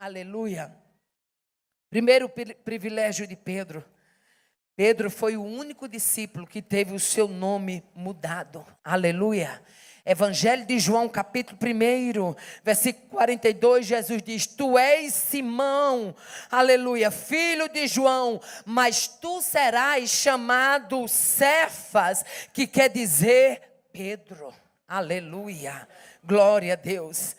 Aleluia. Primeiro privilégio de Pedro. Pedro foi o único discípulo que teve o seu nome mudado. Aleluia. Evangelho de João, capítulo 1, versículo 42, Jesus diz: Tu és Simão, aleluia, filho de João, mas tu serás chamado Cefas, que quer dizer Pedro. Aleluia, glória a Deus.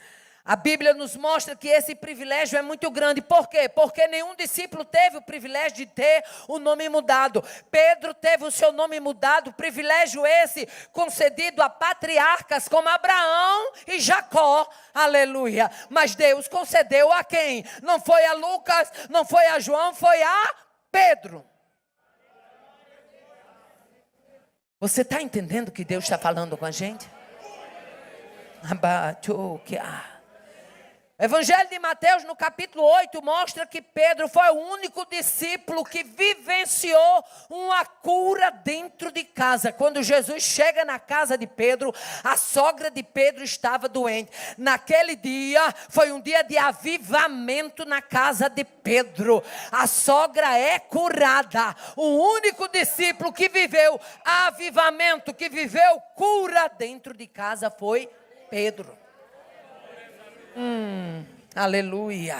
A Bíblia nos mostra que esse privilégio é muito grande. Por quê? Porque nenhum discípulo teve o privilégio de ter o nome mudado. Pedro teve o seu nome mudado, privilégio esse concedido a patriarcas como Abraão e Jacó. Aleluia. Mas Deus concedeu a quem? Não foi a Lucas, não foi a João, foi a Pedro. Você está entendendo que Deus está falando com a gente? Evangelho de Mateus, no capítulo 8, mostra que Pedro foi o único discípulo que vivenciou uma cura dentro de casa. Quando Jesus chega na casa de Pedro, a sogra de Pedro estava doente. Naquele dia, foi um dia de avivamento na casa de Pedro. A sogra é curada. O único discípulo que viveu avivamento, que viveu cura dentro de casa foi Pedro. Aleluia.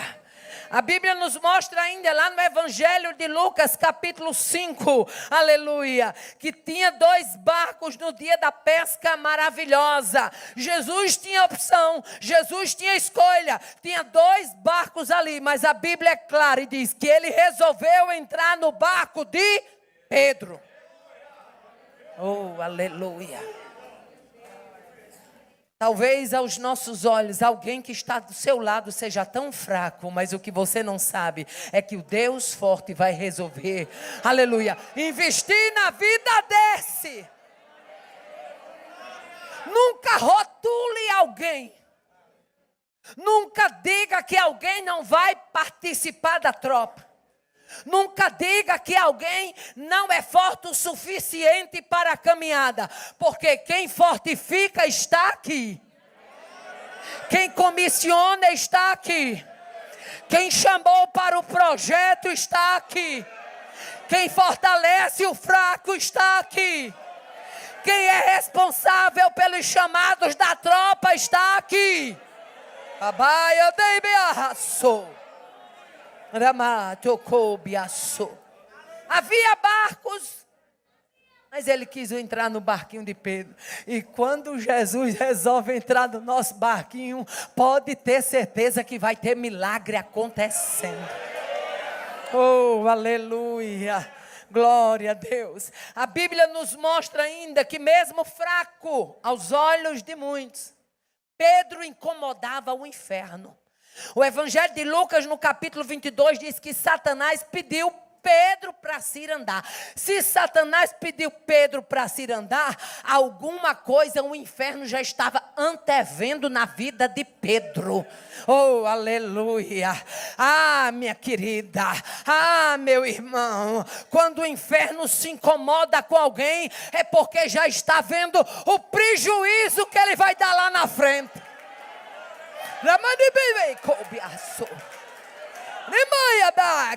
A Bíblia nos mostra ainda lá no Evangelho de Lucas, capítulo 5, aleluia, que tinha 2 barcos no dia da pesca maravilhosa. Jesus tinha opção, Jesus tinha escolha, tinha 2 barcos ali, mas a Bíblia é clara e diz que ele resolveu entrar no barco de Pedro. Oh, aleluia. Talvez aos nossos olhos, alguém que está do seu lado seja tão fraco, mas o que você não sabe é que o Deus forte vai resolver, aleluia, investir na vida desse. Nunca rotule alguém. Nunca diga que alguém não vai participar da tropa. Nunca diga que alguém não é forte o suficiente para a caminhada, porque quem fortifica está aqui. Quem comissiona está aqui. Quem chamou para o projeto está aqui. Quem fortalece o fraco está aqui. Quem é responsável pelos chamados da tropa está aqui. Abaia de Bearraçou. Havia barcos, mas ele quis entrar no barquinho de Pedro. E quando Jesus resolve entrar no nosso barquinho, pode ter certeza que vai ter milagre acontecendo. Oh, aleluia, glória a Deus. A Bíblia nos mostra ainda que mesmo fraco aos olhos de muitos, Pedro incomodava o inferno. O Evangelho de Lucas, no capítulo 22, diz que Satanás pediu Pedro para se ir andar. Se Satanás pediu Pedro para se ir andar, alguma coisa o inferno já estava antevendo na vida de Pedro. Oh, aleluia. Ah, minha querida. Ah, meu irmão. Quando o inferno se incomoda com alguém, é porque já está vendo o prejuízo que ele vai dar lá na frente.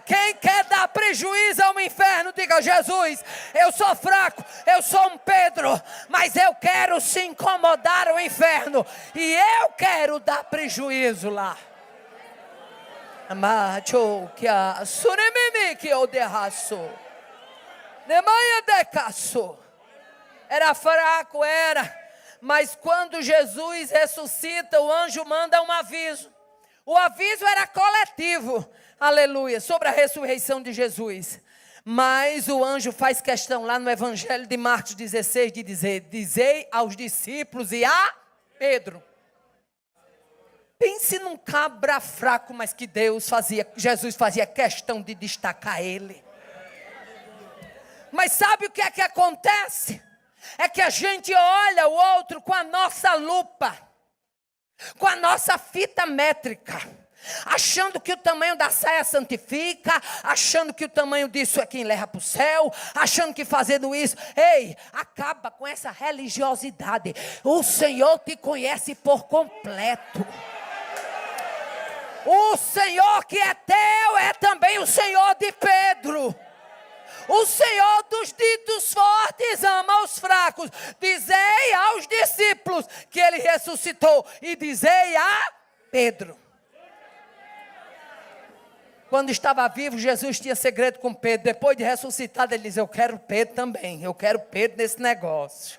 Quem quer dar prejuízo ao inferno, diga: Jesus, eu sou fraco, eu sou um Pedro, mas eu quero se incomodar o inferno, e eu quero dar prejuízo lá. Era fraco, era. Mas quando Jesus ressuscita, o anjo manda um aviso. O aviso era coletivo, aleluia, sobre a ressurreição de Jesus. Mas o anjo faz questão lá no Evangelho de Marcos 16 de dizer: dizei aos discípulos e a Pedro. Pense num cabra fraco, mas que Jesus fazia questão de destacar ele. Mas sabe o que é que acontece? É que a gente olha o outro com a nossa lupa, com a nossa fita métrica, achando que o tamanho da saia santifica, achando que o tamanho disso é quem leva para o céu, achando que fazendo isso, ei, acaba com essa religiosidade. O Senhor te conhece por completo. O Senhor que é teu é também o Senhor de Pedro. O Senhor dos ditos fortes ama os fracos. Dizei aos discípulos que ele ressuscitou. E dizei a Pedro. Quando estava vivo, Jesus tinha segredo com Pedro. Depois de ressuscitado, ele diz: eu quero Pedro também. Eu quero Pedro nesse negócio.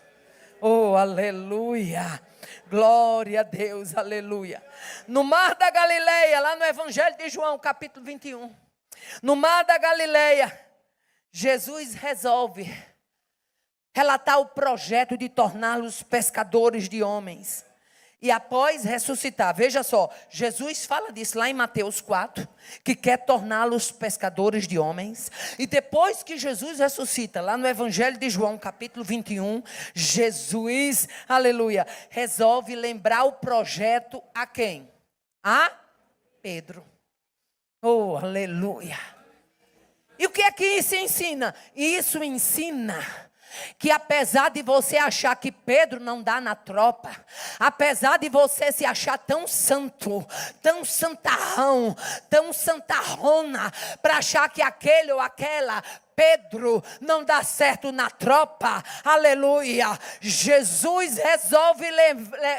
Oh, aleluia. Glória a Deus, aleluia. No mar da Galileia, lá no Evangelho de João, capítulo 21. No mar da Galileia, Jesus resolve relatar o projeto de torná-los pescadores de homens. E após ressuscitar, veja só, Jesus fala disso lá em Mateus 4, que quer torná-los pescadores de homens. E depois que Jesus ressuscita, lá no Evangelho de João, capítulo 21, Jesus, aleluia, resolve lembrar o projeto a quem? A Pedro. Oh, aleluia. E o que é que isso ensina? Isso ensina que apesar de você achar que Pedro não dá na tropa, apesar de você se achar tão santo, tão santarrão, tão santarrona, para achar que aquele ou aquela Pedro não dá certo na tropa, aleluia, Jesus resolve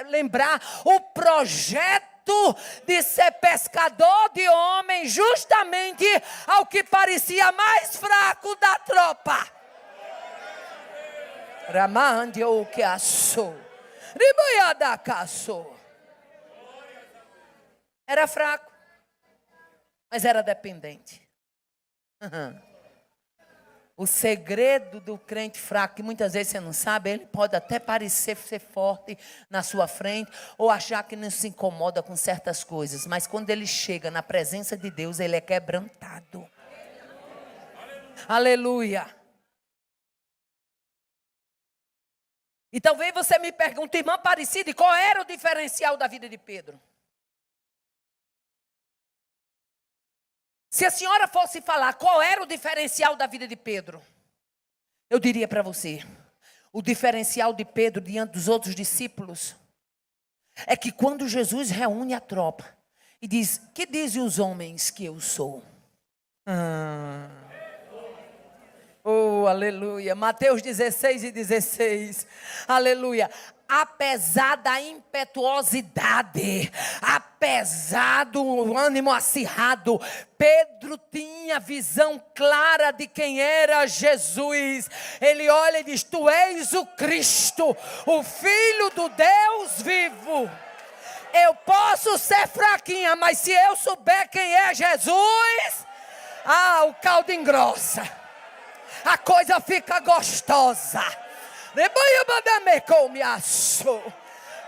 lembrar o projeto de ser pescador de homens, justamente ao que parecia mais fraco da tropa. Ramandio que assou, riboiada caçou. Era fraco, mas era dependente. O segredo do crente fraco, que muitas vezes você não sabe, ele pode até parecer ser forte na sua frente, ou achar que não se incomoda com certas coisas, mas quando ele chega na presença de Deus, ele é quebrantado. Aleluia. E talvez você me pergunte, irmã Aparecida, qual era o diferencial da vida de Pedro? Se a senhora fosse falar qual era o diferencial da vida de Pedro, eu diria para você, o diferencial de Pedro diante dos outros discípulos, é que quando Jesus reúne a tropa e diz: que dizem os homens que eu sou? Oh, aleluia. Mateus 16:16. Aleluia. Apesar da impetuosidade, apesar do ânimo acirrado, Pedro tinha visão clara de quem era Jesus. Ele olha e diz: tu és o Cristo, o Filho do Deus vivo. Eu posso ser fraquinha, mas se eu souber quem é Jesus, o caldo engrossa. A coisa fica gostosa.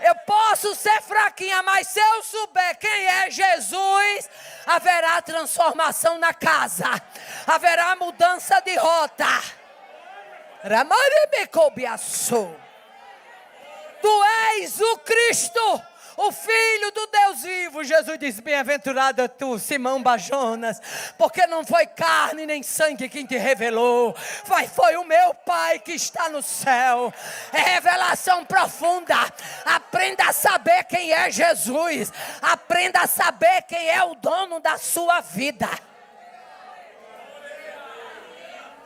Eu posso ser fraquinha, mas se eu souber quem é Jesus, haverá transformação na casa, haverá mudança de rota. Tu és o Cristo, o Filho do Deus vivo. Jesus diz: bem-aventurada tu, Simão Bajonas, porque não foi carne nem sangue quem te revelou, foi o meu Pai que está no céu. É revelação profunda. Aprenda a saber quem é Jesus, aprenda a saber quem é o dono da sua vida.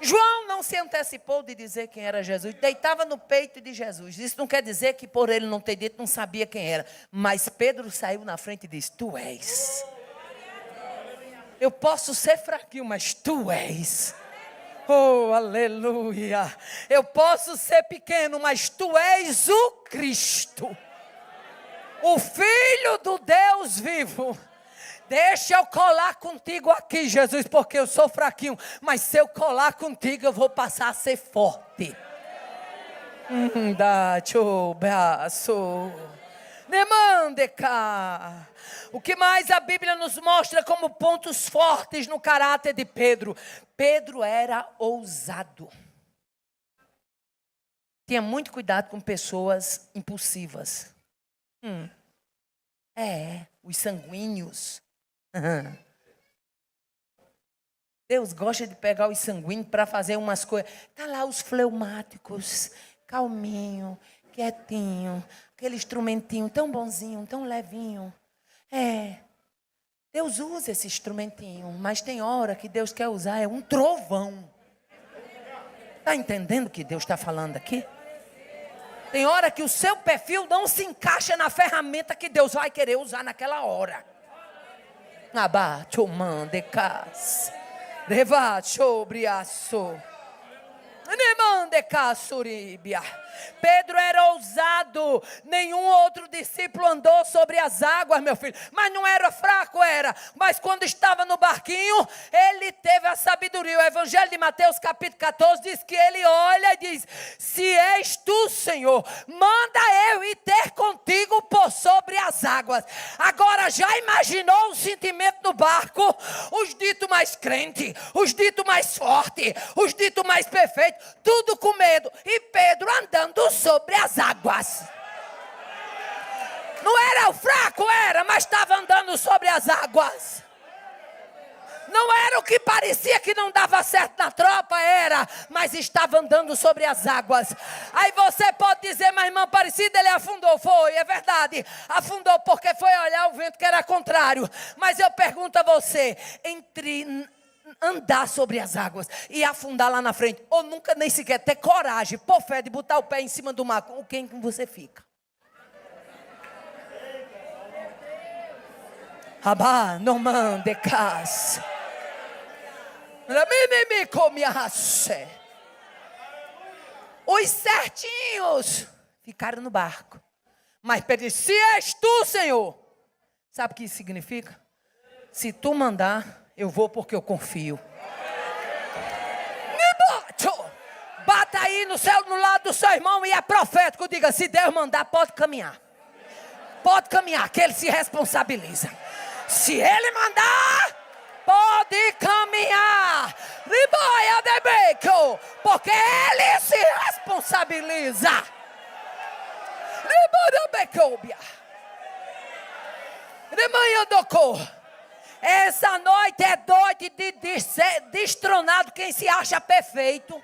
João não se antecipou de dizer quem era Jesus, deitava no peito de Jesus. Isso não quer dizer que por ele não ter dito, não sabia quem era. Mas Pedro saiu na frente e disse: tu és. Eu posso ser fraquinho, mas tu és. Oh, aleluia. Eu posso ser pequeno, mas tu és o Cristo, o Filho do Deus vivo. Deixa eu colar contigo aqui, Jesus, porque eu sou fraquinho. Mas se eu colar contigo, eu vou passar a ser forte. O que mais a Bíblia nos mostra como pontos fortes no caráter de Pedro? Pedro era ousado. Tinha muito cuidado com pessoas impulsivas. Os sanguíneos. Deus gosta de pegar os sanguíneos para fazer umas coisas. Tá lá os fleumáticos, calminho, quietinho, aquele instrumentinho tão bonzinho, tão levinho. Deus usa esse instrumentinho, mas tem hora que Deus quer usar é um trovão. Está entendendo o que Deus está falando aqui? Tem hora que o seu perfil não se encaixa na ferramenta que Deus vai querer usar naquela hora. Abaixo, mande cas. Revacho, briaço. Nemande casuribia. Pedro era ousado, nenhum outro discípulo andou sobre as águas, meu filho, mas não era fraco, era, mas quando estava no barquinho, ele teve a sabedoria. O Evangelho de Mateus capítulo 14 diz que ele olha e diz: se és tu, Senhor, manda eu ir ter contigo por sobre as águas. Agora já imaginou o sentimento do barco? Os ditos mais crentes, os ditos mais fortes, os ditos mais perfeitos, tudo com medo, e Pedro andando sobre as águas. Não era o fraco, era, mas estava andando sobre as águas. Não era o que parecia que não dava certo na tropa, era, mas estava andando sobre as águas. Aí você pode dizer: mas irmã Aparecida, ele afundou. Foi, é verdade, afundou porque foi olhar o vento que era contrário. Mas eu pergunto a você, entre andar sobre as águas e afundar lá na frente, ou nunca nem sequer ter coragem, por fé, de botar o pé em cima do mar, com quem você fica? Abá, não mande casa. Os certinhos ficaram no barco, mas Pedro disse: se és tu, Senhor. Sabe o que isso significa? Se tu mandar, eu vou porque eu confio. Bata aí no lado do seu irmão e é profético. Diga: se Deus mandar, pode caminhar. Pode caminhar, que ele se responsabiliza. Se ele mandar, pode caminhar. Porque ele se responsabiliza. Essa noite é noite de ser destronado quem se acha perfeito.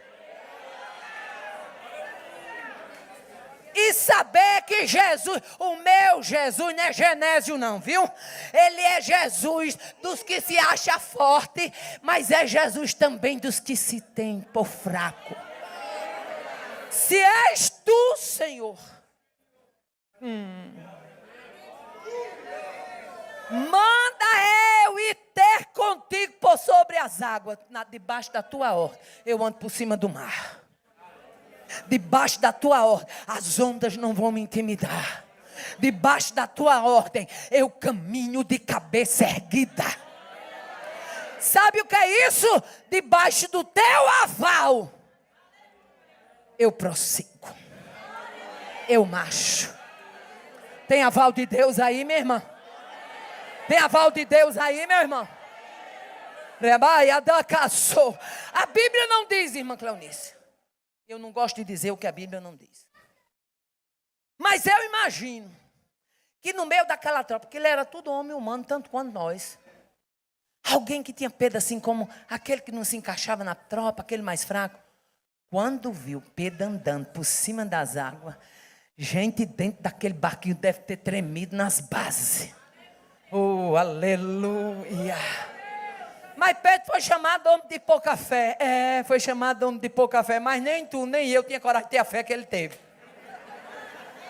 E saber que Jesus, o meu Jesus, não é Genésio não, viu? Ele é Jesus dos que se acha forte, mas é Jesus também dos que se tem por fraco. Se és tu, Senhor, manda eu ir ter contigo por sobre as águas, debaixo da tua ordem. Eu ando por cima do mar. Debaixo da tua ordem, as ondas não vão me intimidar. Debaixo da tua ordem, eu caminho de cabeça erguida. Sabe o que é isso? Debaixo do teu aval, eu prossigo. Eu marcho. Tem aval de Deus aí, minha irmã? Tem aval de Deus aí, meu irmão? A Bíblia não diz, irmã Cleonice. Eu não gosto de dizer o que a Bíblia não diz. Mas eu imagino que no meio daquela tropa, porque ele era tudo homem humano, tanto quanto nós. Alguém que tinha Pedro assim como aquele que não se encaixava na tropa, aquele mais fraco. Quando viu Pedro andando por cima das águas, gente dentro daquele barquinho deve ter tremido nas bases. Oh, aleluia. Mas Pedro foi chamado de homem de pouca fé. Foi chamado de homem de pouca fé. Mas nem tu, nem eu tinha coragem de ter a fé que ele teve.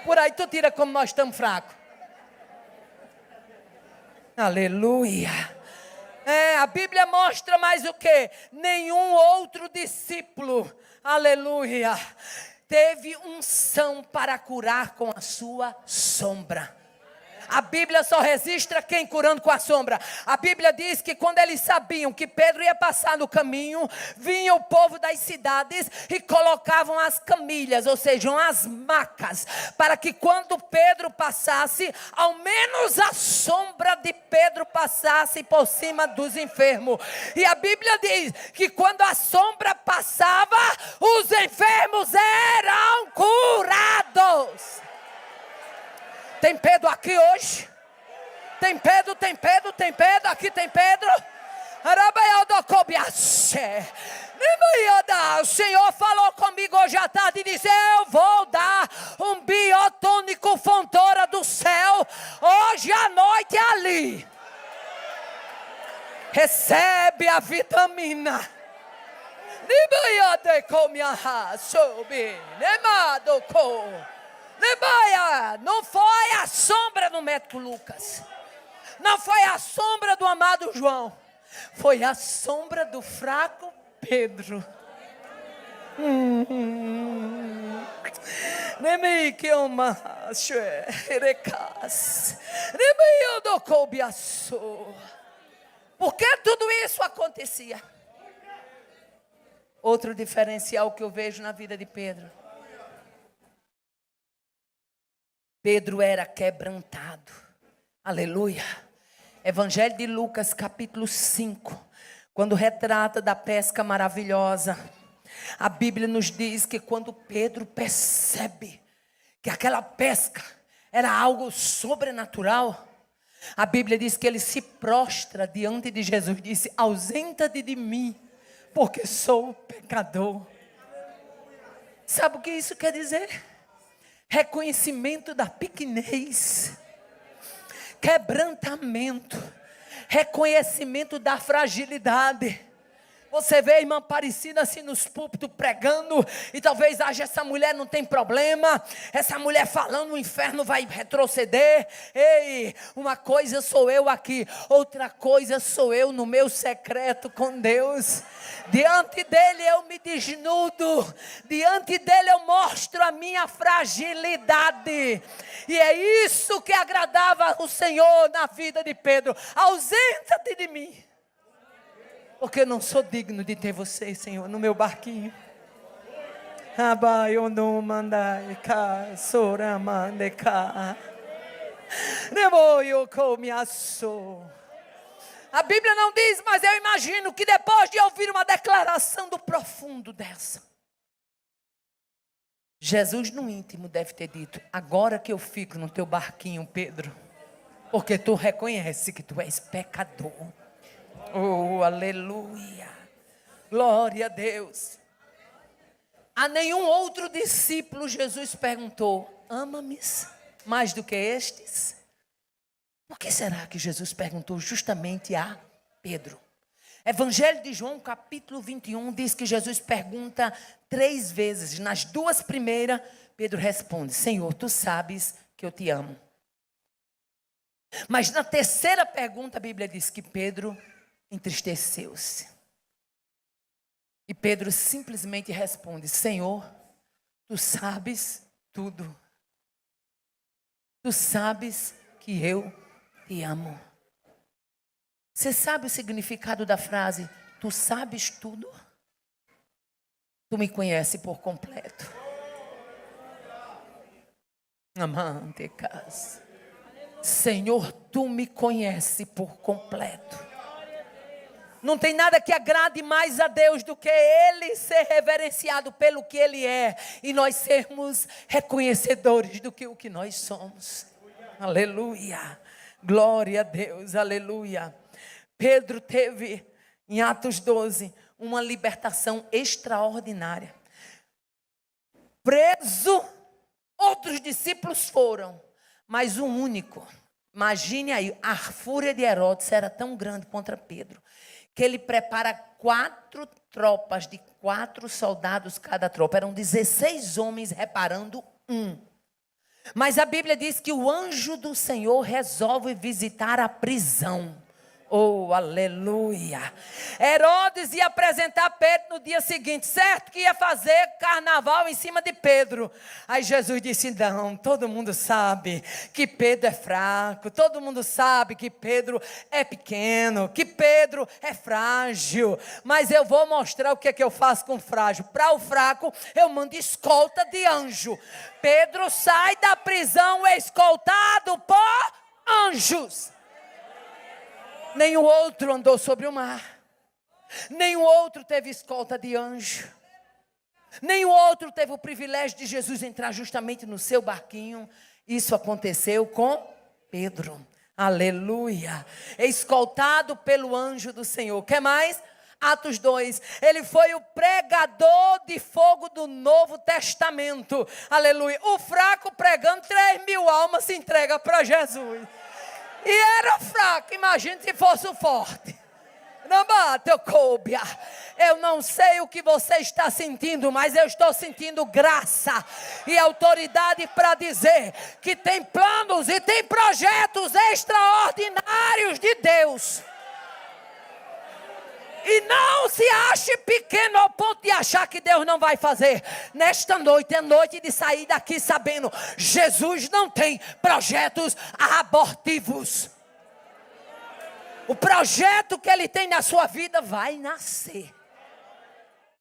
Por aí tu tira como nós estamos fracos. Aleluia. A Bíblia mostra mais o que? Nenhum outro discípulo, aleluia, teve unção para curar com a sua sombra. A Bíblia só registra quem curando com a sombra. A Bíblia diz que quando eles sabiam que Pedro ia passar no caminho, vinha o povo das cidades e colocavam as camilhas, ou seja, as macas, para que quando Pedro passasse, ao menos a sombra de Pedro passasse por cima dos enfermos. E a Bíblia diz que quando a sombra passava, os enfermos eram curados. Tem Pedro aqui hoje? Tem Pedro, tem Pedro, tem Pedro, aqui tem Pedro. O Senhor falou comigo hoje à tarde e disse: eu vou dar um biotônico fontora do céu hoje à noite ali. Recebe a vitamina. Não foi a sombra do médico Lucas. Não foi a sombra do amado João. Foi a sombra do fraco Pedro. Por que tudo isso acontecia? Outro diferencial que eu vejo na vida de Pedro. Pedro era quebrantado. Aleluia. Evangelho de Lucas, capítulo 5. Quando retrata da pesca maravilhosa. A Bíblia nos diz que quando Pedro percebe que aquela pesca era algo sobrenatural, a Bíblia diz que ele se prostra diante de Jesus e disse: ausenta-te de mim, porque sou pecador. Sabe o que isso quer dizer? Reconhecimento da pequenez, quebrantamento, reconhecimento da fragilidade. Você vê a irmã Aparecida assim nos púlpitos pregando, e talvez haja essa mulher não tem problema, essa mulher falando o inferno vai retroceder. Ei, uma coisa sou eu aqui, outra coisa sou eu no meu secreto com Deus. Diante dele eu me desnudo, diante dele eu mostro a minha fragilidade. E é isso que agradava o Senhor na vida de Pedro. Ausenta-te de mim, porque eu não sou digno de ter você, Senhor, no meu barquinho. A Bíblia não diz, mas eu imagino que depois de ouvir uma declaração do profundo dessa, Jesus no íntimo deve ter dito: agora que eu fico no teu barquinho, Pedro, porque tu reconhece que tu és pecador. Oh, aleluia, glória a Deus. A nenhum outro discípulo Jesus perguntou: ama-me mais do que estes? Por que será que Jesus perguntou justamente a Pedro? Evangelho de João, capítulo 21, diz que Jesus pergunta 3 vezes. Nas 2 primeiras, Pedro responde: Senhor, tu sabes que eu te amo. Mas na 3ª pergunta, a Bíblia diz que Pedro entristeceu-se. E Pedro simplesmente responde: Senhor, tu sabes tudo. Tu sabes que eu te amo. Você sabe o significado da frase, tu sabes tudo? Tu me conhece por completo. Amante casa. Senhor, tu me conhece por completo. Não tem nada que agrade mais a Deus do que Ele ser reverenciado pelo que Ele é, e nós sermos reconhecedores do que o que nós somos. Aleluia, glória a Deus, aleluia. Pedro teve, em Atos 12, uma libertação extraordinária. Preso, outros discípulos foram, mas um único. Imagine aí, a fúria de Herodes era tão grande contra Pedro, que ele prepara 4 tropas de 4 soldados cada tropa. Eram 16 homens reparando um. Mas a Bíblia diz que o anjo do Senhor resolve visitar a prisão. Oh, aleluia. Herodes ia apresentar Pedro no dia seguinte, certo que ia fazer carnaval em cima de Pedro. Aí Jesus disse: não, todo mundo sabe que Pedro é fraco, todo mundo sabe que Pedro é pequeno, que Pedro é frágil, mas eu vou mostrar o que é que eu faço com o frágil. Para o fraco eu mando escolta de anjo. Pedro sai da prisão escoltado por anjos. Nenhum outro andou sobre o mar. Nenhum outro teve escolta de anjo. Nenhum outro teve o privilégio de Jesus entrar justamente no seu barquinho. Isso aconteceu com Pedro. Aleluia. Escoltado pelo anjo do Senhor. Quer mais? Atos 2. Ele foi o pregador de fogo do Novo Testamento. Aleluia. O fraco pregando, 3.000 almas se entrega para Jesus. E era fraco, imagine se fosse o forte. Eu não sei o que você está sentindo, mas eu estou sentindo graça e autoridade para dizer que tem planos e tem projetos extraordinários de Deus. E não se ache pequeno ao ponto de achar que Deus não vai fazer. Nesta noite é noite de sair daqui sabendo: Jesus não tem projetos abortivos. O projeto que Ele tem na sua vida vai nascer.